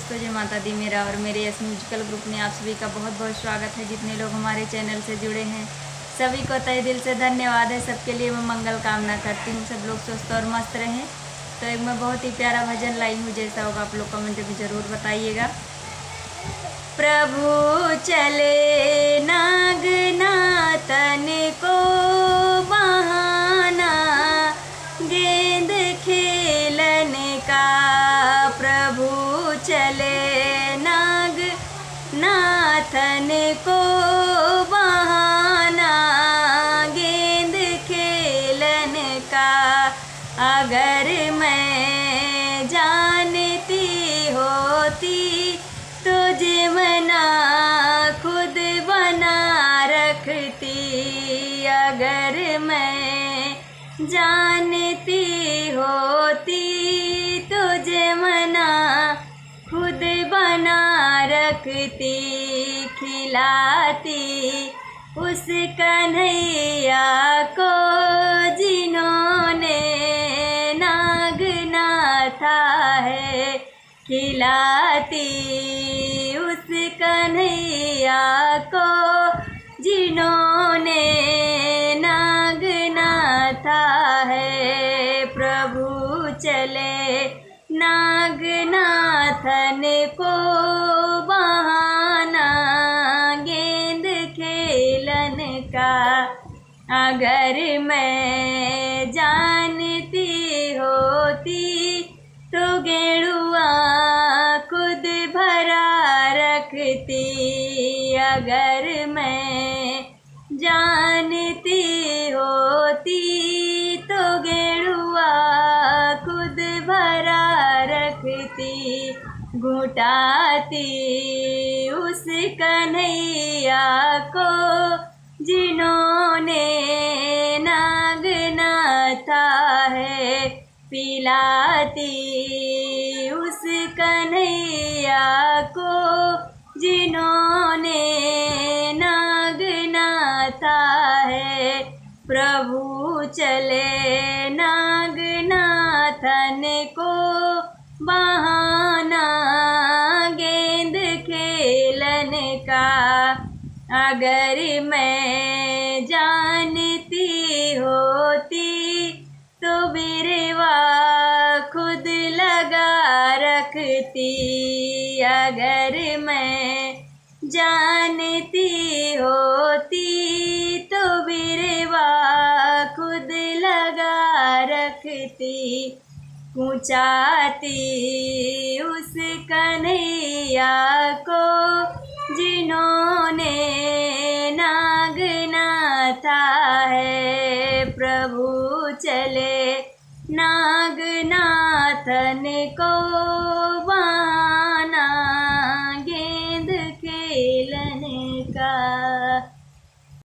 दोस्तों, जय माता दी। मेरा और मेरे यस म्यूजिकल ग्रुप में आप सभी का बहुत बहुत स्वागत है। जितने लोग हमारे चैनल से जुड़े हैं सभी को तहे दिल से धन्यवाद है। सबके लिए मैं मंगल कामना करती हूँ, सब लोग स्वस्थ और मस्त रहें। तो एक मैं बहुत ही प्यारा भजन लाई हूँ, जैसा होगा आप लोग कमेंट में ज़रूर बताइएगा। प्रभु चले नागनाथन को बहाना, गेंद खेलने का। प्रभु चले नागनाथन को बहाना, गेंद खेलने का। अगर मैं जानती होती तुझे मना खुद बना रखती। अगर मैं जानती होती तुझे मना खुद बना रखती। खिलाती उस कन्हैया को जिन्होंने नागनाथा है। खिलाती उस कन्हैया को जिन्होंने नागनाथा है। प्रभु चले नागनाथन को बहाना, गेंद खेलन का। अगर मैं जानती होती तो गेड़ुआ खुद भरा रखती। अगर मैं जानती होती तो गेड़ुआ खुद भरा रखती। घुटाती उस कन्हैया को जिन्होंने नागनाथा है। पिलाती उस कन्हैया को जिन्होंने नागनाथा है। प्रभु चले नागनाथन को बहाना, गेंद खेलन का। अगर मैं जानती होती तो बिरवा खुद लगा रखती। अगर मैं जानती होती तो बिरवा खुद लगा रखती। पूछाती उस कन्हैया को जिन्होंने नागनाथा है। प्रभु चले नागनाथन को